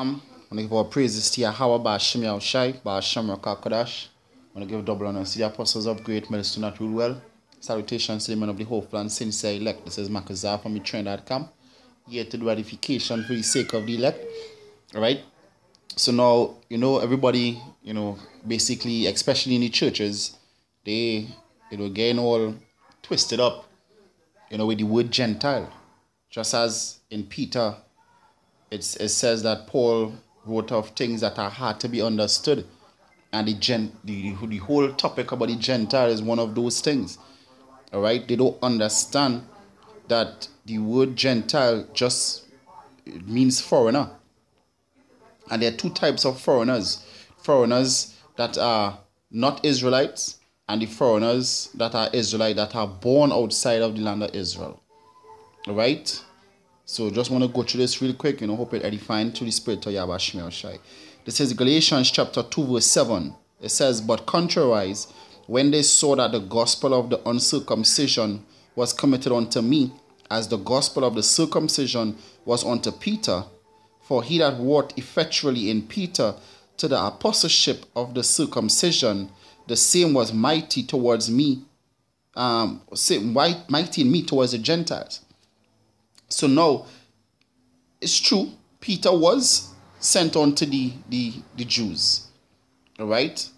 I want to give our praises to Yahweh, Ba'ashem Yahushai, Ba'ashem Rakakadash. I want to give double honors to the apostles of great medicine that rule well. Salutations to the men of the hopeful and sincere elect. This is Makazar from Train.com. Here to do edification for the sake of the elect. Alright? So now, everybody, basically, especially in the churches, they, getting all twisted up, with the word Gentile. Just as in Peter, it says that Paul wrote of things that are hard to be understood. And the whole topic about the Gentile is one of those things. Alright? They don't understand that the word Gentile just means foreigner. And there are two types of foreigners. Foreigners that are not Israelites, and the foreigners that are Israelites that are born outside of the land of Israel. Alright? So just want to go through this real quick, hope it edifying to the spirit of Yahweh Shemel Shai. This is Galatians chapter 2 verse 7. It says, but contrariwise, when they saw that the gospel of the uncircumcision was committed unto me, as the gospel of the circumcision was unto Peter, for he that wrought effectually in Peter to the apostleship of the circumcision, the same was mighty towards me, mighty in me towards the Gentiles. So now, it's true, Peter was sent on to the Jews, all right?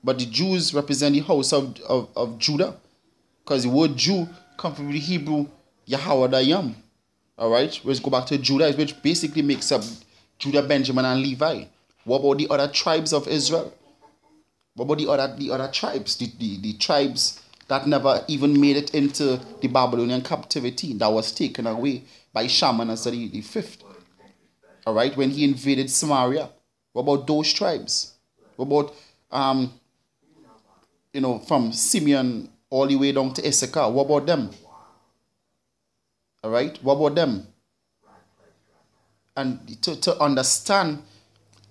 But the Jews represent the house of Judah, because the word Jew comes from the Hebrew Yahawah, all right? Let's go back to Judah, which basically makes up Judah, Benjamin, and Levi. What about the other tribes of Israel? What about the other tribes? The tribes that never even made it into the Babylonian captivity, that was taken away by Shalmaneser the fifth. All right, when he invaded Samaria. What about those tribes? What about from Simeon all the way down to Issachar? What about them? All right, what about them? And to understand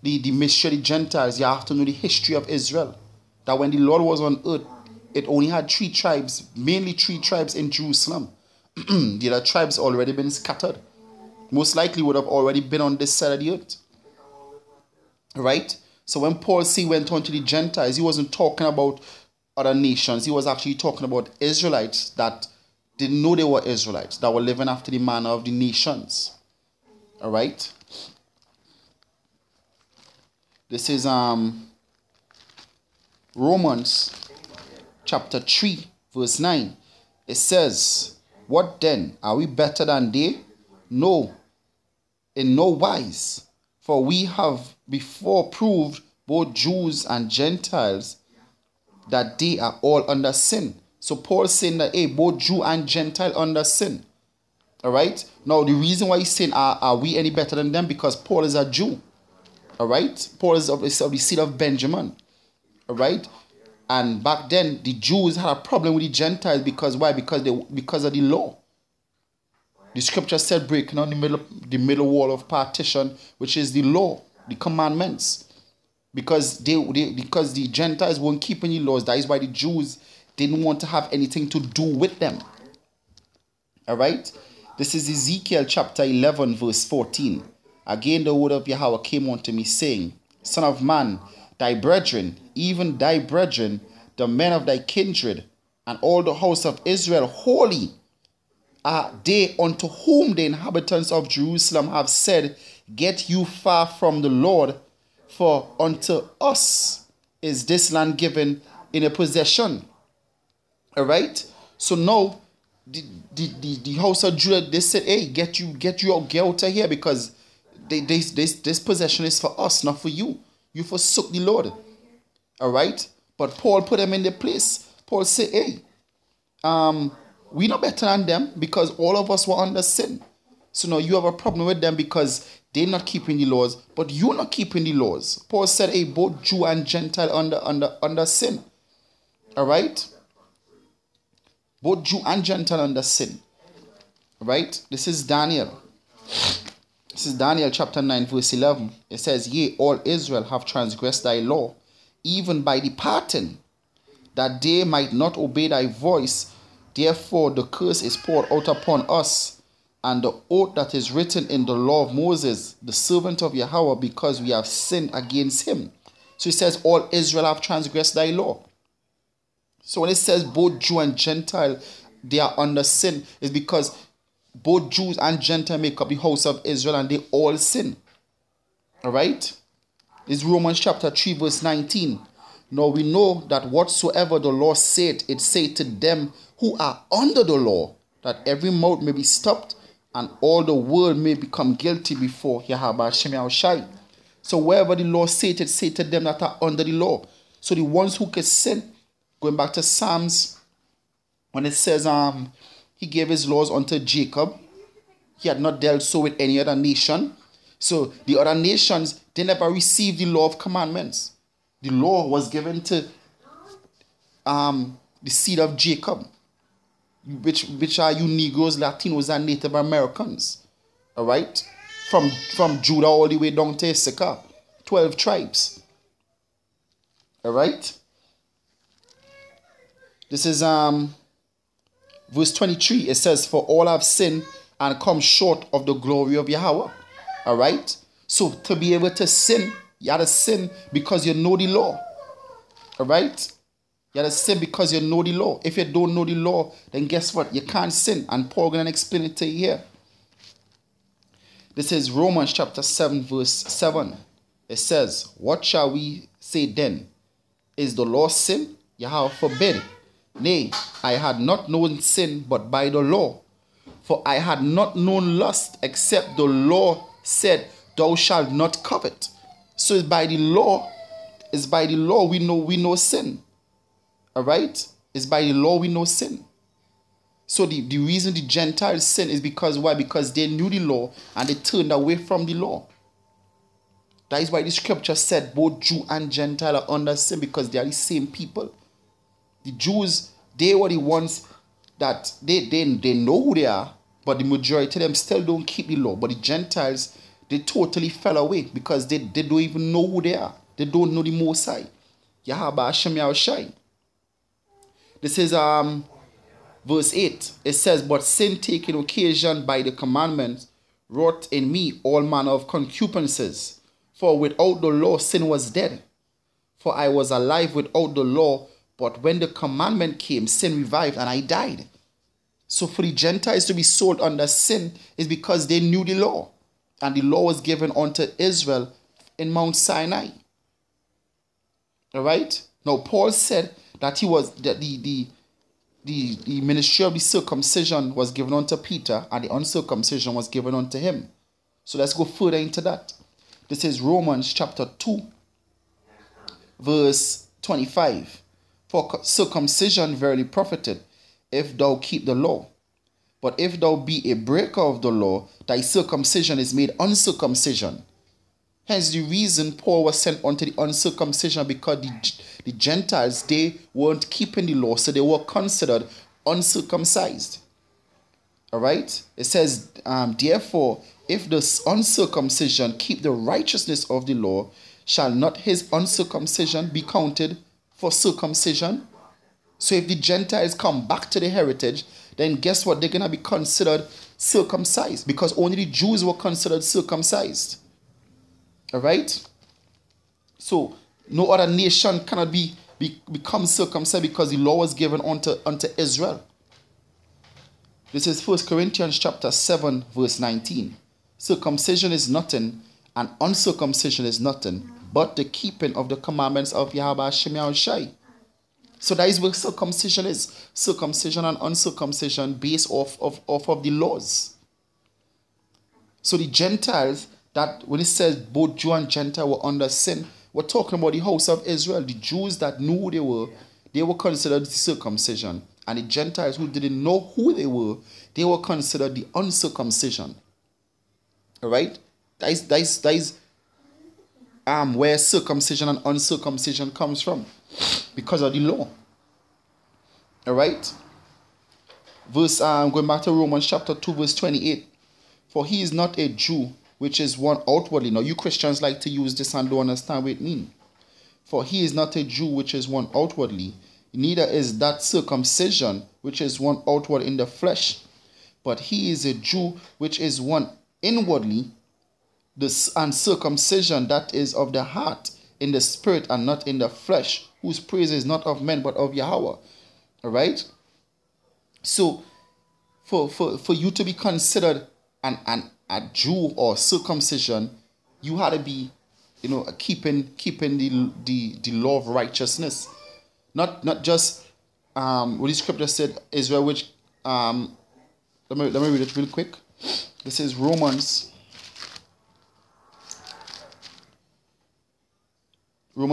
the mystery of the Gentiles, you have to know the history of Israel. That when the Lord was on earth, it only had 3 tribes, mainly 3 tribes in Jerusalem. The other tribes already been scattered. Most likely would have already been on this side of the earth. Right? So when Paul went on to the Gentiles, he wasn't talking about other nations. He was actually talking about Israelites that didn't know they were Israelites, that were living after the manner of the nations. Alright? This is Romans chapter 3 verse 9. It says, what then? Are we better than they? No, in no wise. For we have before proved, both Jews and Gentiles, that they are all under sin. So Paul's saying that, both Jew and Gentile under sin. Alright? Now the reason why he's saying, are we any better than them? Because Paul is a Jew. Alright? Paul is of the seed of Benjamin. Alright? And back then, the Jews had a problem with the Gentiles. Because why? Because of the law. The scripture said breaking on the middle wall of partition, which is the law, the commandments. Because the Gentiles weren't keeping the laws. That is why the Jews didn't want to have anything to do with them. Alright? This is Ezekiel chapter 11 verse 14. Again the word of Yahweh came unto me, saying, Son of man, thy brethren, even thy brethren, the men of thy kindred, and all the house of Israel, holy are they unto whom the inhabitants of Jerusalem have said, get you far from the Lord, for unto us is this land given in a possession. Alright? So now the house of Judah, they said, get out of here, because this possession is for us, not for you. You forsook the Lord. Alright? But Paul put them in their place. Paul said, we're not better than them, because all of us were under sin. So now you have a problem with them because they're not keeping the laws, but you're not keeping the laws. Paul said, both Jew and Gentile under sin. Alright? Both Jew and Gentile under sin. Alright? This is Daniel. This is Daniel chapter 9 verse 11. It says, yea, all Israel have transgressed thy law, even by departing, that they might not obey thy voice. Therefore the curse is poured out upon us, and the oath that is written in the law of Moses, the servant of Yahweh, because we have sinned against him. So it says, all Israel have transgressed thy law. So when it says both Jew and Gentile, they are under sin, it's because both Jews and Gentiles make up the house of Israel and they all sin. Alright? It's Romans chapter 3 verse 19. Now we know that whatsoever the law saith, it saith to them who are under the law, that every mouth may be stopped and all the world may become guilty before Yahweh Hashem Yahushai. So wherever the law saith, it saith to them that are under the law. So the ones who can sin, going back to Psalms, when it says he gave his laws unto Jacob, he had not dealt so with any other nation. So the other nations, they never received the law of commandments. The law was given to the seed of Jacob, which are you Negroes, Latinos, and Native Americans. All right? From Judah all the way down to Issachar. 12 tribes. All right? This is verse 23. It says, for all have sinned and come short of the glory of Yahweh. All right? So to be able to sin, you have to sin because you know the law. All right? You have to sin because you know the law. If you don't know the law, then guess what? You can't sin. And Paul going to explain it to you here. This is Romans chapter 7 verse 7. It says, what shall we say then? Is the law sin? Yahweh forbid. Nay, I had not known sin but by the law. For I had not known lust except the law said, thou shalt not covet. So it's by the law we know sin. All right? It's by the law we know sin. So the reason the Gentiles sin is because why? Because they knew the law and they turned away from the law. That is why the scripture said both Jew and Gentile are under sin, because they are the same people. The Jews, they were the ones that they know who they are, but the majority of them still don't keep the law. But the Gentiles, they totally fell away because they don't even know who they are. They don't know the Most High. Yahweh Hashem Yahushai. This is verse 8. It says, but sin taking occasion by the commandments wrought in me all manner of concupiscences. For without the law sin was dead. For I was alive without the law, but when the commandment came, sin revived and I died. So for the Gentiles to be sold under sin is because they knew the law. And the law was given unto Israel in Mount Sinai. Alright? Now Paul said that the ministry of the circumcision was given unto Peter and the uncircumcision was given unto him. So let's go further into that. This is Romans chapter 2 verse 25. For circumcision verily profited, if thou keep the law. But if thou be a breaker of the law, thy circumcision is made uncircumcision. Hence the reason Paul was sent unto the uncircumcision, because the Gentiles, they weren't keeping the law, so they were considered uncircumcised. Alright? It says, therefore, if the uncircumcision keep the righteousness of the law, shall not his uncircumcision be counted for circumcision? So if the Gentiles come back to the heritage, then guess what? They're going to be considered circumcised, because only the Jews were considered circumcised. Alright? So no other nation cannot become circumcised because the law was given unto Israel. This is 1 Corinthians chapter 7 verse 19. Circumcision is nothing and uncircumcision is nothing but the keeping of the commandments of Yahweh Hashem Yahushai. So that is what circumcision is. Circumcision and uncircumcision based off of the laws. So the Gentiles, that when it says both Jew and Gentile were under sin, we're talking about the house of Israel. The Jews that knew who they were considered the circumcision. And the Gentiles who didn't know who they were considered the uncircumcision. Alright? That is where circumcision and uncircumcision comes from. Because of the law. Alright? Going back to Romans chapter 2 verse 28. For he is not a Jew, which is one outwardly. Now you Christians like to use this and don't understand what it means. For he is not a Jew, which is one outwardly. Neither is that circumcision, which is one outward in the flesh. but he is a Jew which is one inwardly, the uncircumcision that is of the heart, in the spirit and not in the flesh, whose praise is not of men but of Yahweh. All right? So, for you to be considered a Jew or circumcision, you had to be, keeping the law of righteousness. Not just what the scripture said, Israel, which let me read it real quick. This is Romans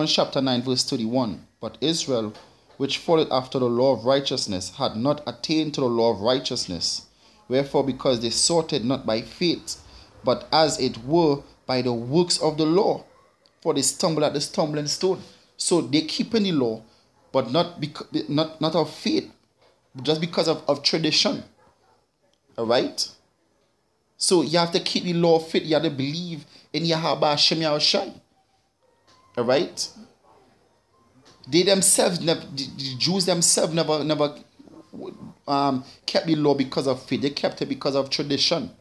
chapter 9, verse 31. But Israel, which followed after the law of righteousness, had not attained to the law of righteousness. Wherefore, because they sought it not by faith, but as it were by the works of the law, for they stumbled at the stumbling stone. So they keeping the law, but not of faith, just because of tradition. All right? So you have to keep the law of faith. You have to believe in Yahweh Hashem Yahushai. All right? They themselves, the Jews themselves never kept the law because of faith. They kept it because of tradition.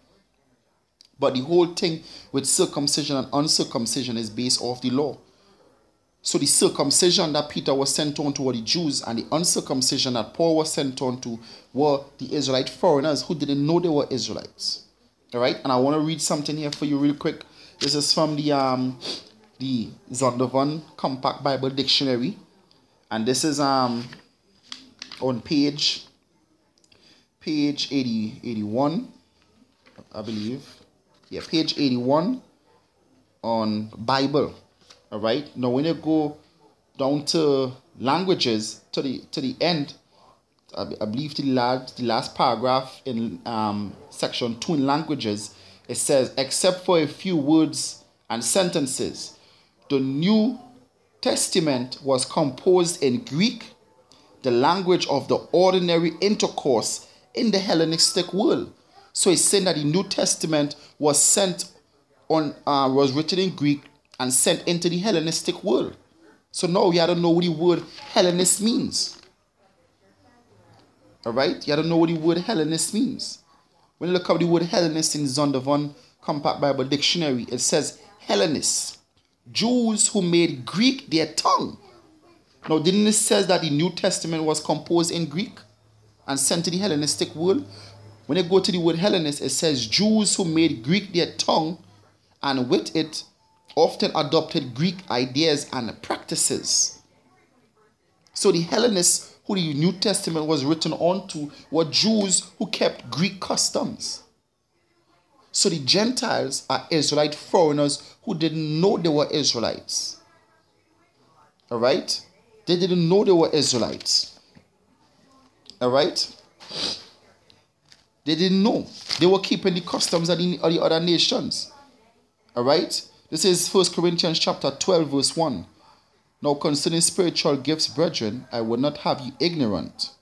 But the whole thing with circumcision and uncircumcision is based off the law. So the circumcision that Peter was sent on to were the Jews, and the uncircumcision that Paul was sent on to were the Israelite foreigners who didn't know they were Israelites. All right? And I want to read something here for you real quick. This is from the Zondervan Compact Bible Dictionary. And this is on page 81, I believe. Yeah, page 81 on Bible. All right. Now, when you go down to languages to the end, I believe the last paragraph in section 2 in languages, it says, except for a few words and sentences, the New Testament was composed in Greek, the language of the ordinary intercourse in the Hellenistic world. So it's saying that the New Testament was written in Greek and sent into the Hellenistic world. So now you have to know what the word Hellenist means. All right? You have to know what the word Hellenist means. When you look up the word Hellenist in Zondervan Compact Bible Dictionary, it says Hellenists, Jews who made Greek their tongue. Now, didn't it say that the New Testament was composed in Greek and sent to the Hellenistic world? When you go to the word Hellenist, it says Jews who made Greek their tongue and with it often adopted Greek ideas and practices. So the Hellenists who the New Testament was written onto were Jews who kept Greek customs. So the Gentiles are Israelite foreigners who didn't know they were Israelites. All right? They didn't know they were Israelites. All right? They didn't know. They were keeping the customs of the other nations. All right? This is 1 Corinthians chapter 12, verse 1. Now concerning spiritual gifts, brethren, I would not have you ignorant.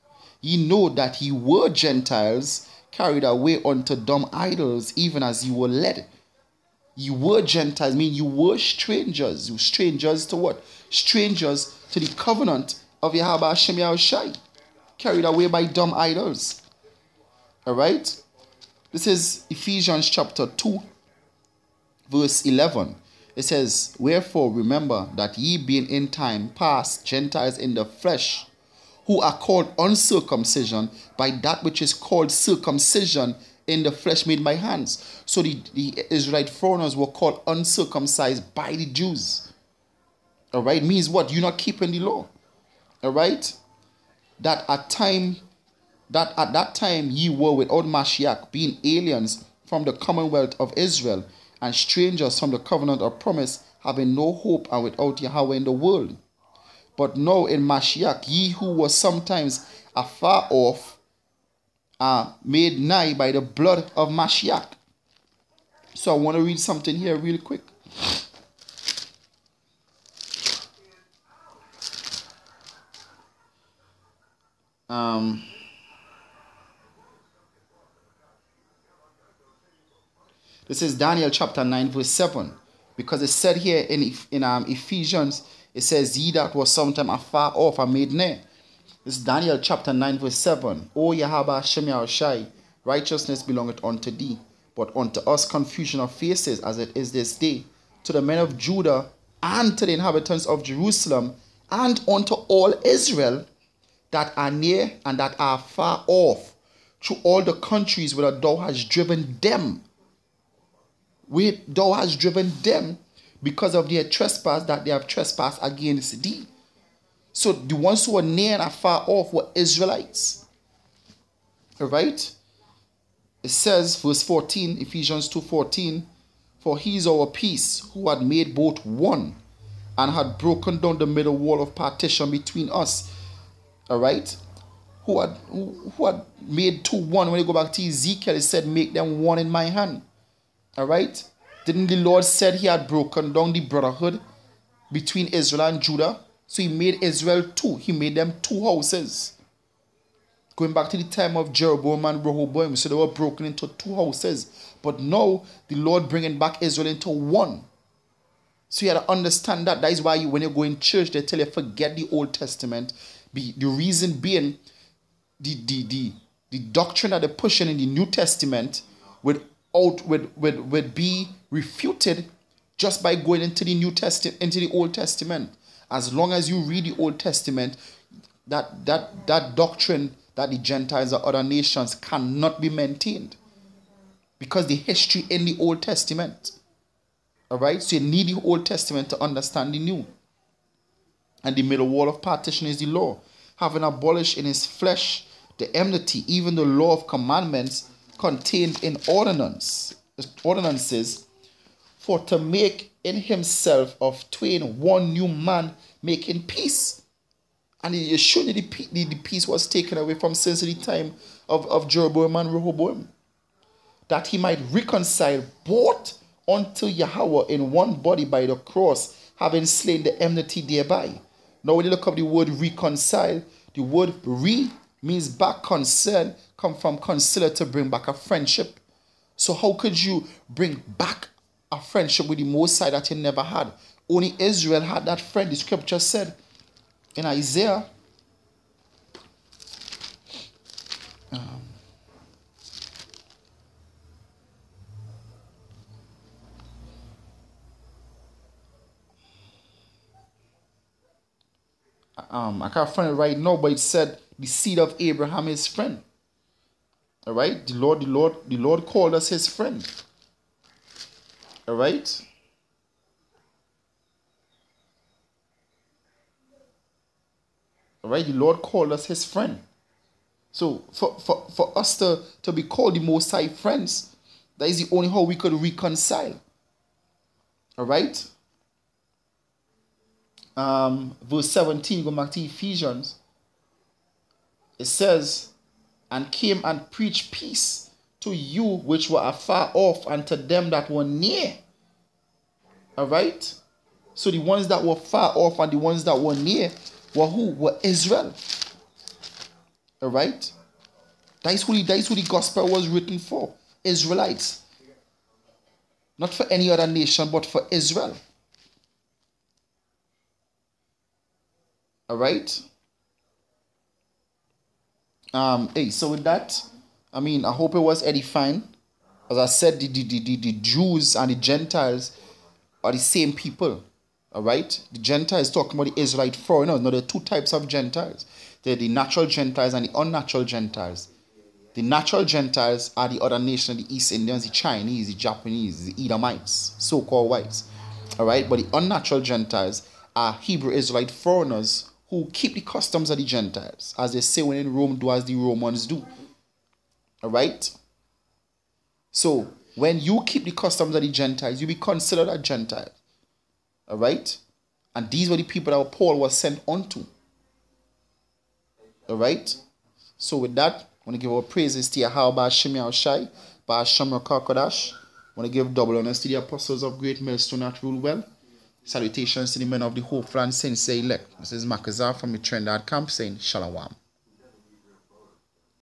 Ye know that ye were Gentiles, carried away unto dumb idols, even as you were led. You were Gentiles, mean you were strangers. You strangers to what? Strangers to the covenant of Yahweh Hashem Yahushai, carried away by dumb idols. All right? This is Ephesians chapter 2, verse 11. It says, wherefore remember that ye being in time past Gentiles in the flesh, who are called uncircumcision by that which is called circumcision in the flesh made by hands. So the Israelite foreigners were called uncircumcised by the Jews. All right? Means what? You're not keeping the law. All right? That at that time ye were without Mashiach, being aliens from the commonwealth of Israel, and strangers from the covenant of promise, having no hope and without Yahweh in the world. But now in Mashiach, ye who were sometimes afar off are made nigh by the blood of Mashiach. So I want to read something here real quick. This is Daniel chapter 9 verse 7. Because it said here in Ephesians, it says, ye that was sometime afar off are made nigh. This is Daniel chapter 9 verse 7. O Yahweh Hashem Yahushai, righteousness belongeth unto thee, but unto us confusion of faces, as it is this day, to the men of Judah, and to the inhabitants of Jerusalem, and unto all Israel that are near and that are far off, through all the countries where thou hast driven them. Where thou hast driven them because of their trespass that they have trespassed against thee. So the ones who are near and are far off were Israelites. Alright? It says, verse 14, Ephesians 2:14, for he is our peace, who had made both one, and had broken down the middle wall of partition between us. Alright? Who had made two one. When you go back to Ezekiel, it said, make them one in my hand. Alright? Didn't the Lord said he had broken down the brotherhood between Israel and Judah? So he made Israel two. He made them two houses. Going back to the time of Jeroboam and Rehoboam, so they were broken into two houses. But now the Lord bringing back Israel into one. So you have to understand that. That is why when you go in church, they tell you forget the Old Testament. The reason being, the doctrine that they're pushing in the New Testament would be refuted just by going into the New Testament, into the Old Testament. As long as you read the Old Testament, that doctrine that the Gentiles or other nations cannot be maintained, because the history in the Old Testament. Alright, so you need the Old Testament to understand the New. And the middle wall of partition is the law, having abolished in his flesh the enmity, even the law of commandments contained in ordinances, for to make in himself of twain one new man, making peace. And it showed the peace was taken away from since the time of Jeroboam and Rehoboam, that he might reconcile both unto Yahweh in one body by the cross, having slain the enmity thereby. Now when you look up the word reconcile, the word re means back, concern, come from consider, to bring back a friendship. So how could you bring back a friendship with the Most High that you never had? Only Israel had that friend. The scripture said in Isaiah, I can't find it right now, but it said the seed of Abraham is friend. All right, the Lord called us his friend. All right. All right, the Lord called us his friend. So for us to be called the Most High friends, that is the only how we could reconcile. All right. Verse 17, go back to Ephesians. It says, and came and preached peace to you which were afar off, and to them that were near. All right. So the ones that were far off and the ones that were near were who? Were Israel. All right. That's who the gospel was written for. Israelites. Not for any other nation, but for Israel. All right. So with that, I hope it was edifying. As I said, the Jews and the Gentiles are the same people. All right. The Gentiles talking about the Israelite foreigners. Now there are two types of Gentiles. There are the natural Gentiles and the unnatural Gentiles. The natural Gentiles are the other nations, the East Indians, the Chinese, the Japanese, the Edomites, so-called whites. All right. But the unnatural Gentiles are Hebrew Israelite foreigners who keep the customs of the Gentiles. As they say, when in Rome, do as the Romans do. All right? So, when you keep the customs of the Gentiles, you be considered a Gentile. All right? And these were the people that Paul was sent unto. All right? So, with that, I want to give our praises to Yahweh Ba'Shem Yahushai, Ba'Shem Kodash. I want to give double honors to the apostles of Great Millstone that rule well. Salutations to the men of the hopeful and sincere elect. This is Makazar from the Trendard Camp saying Shalom.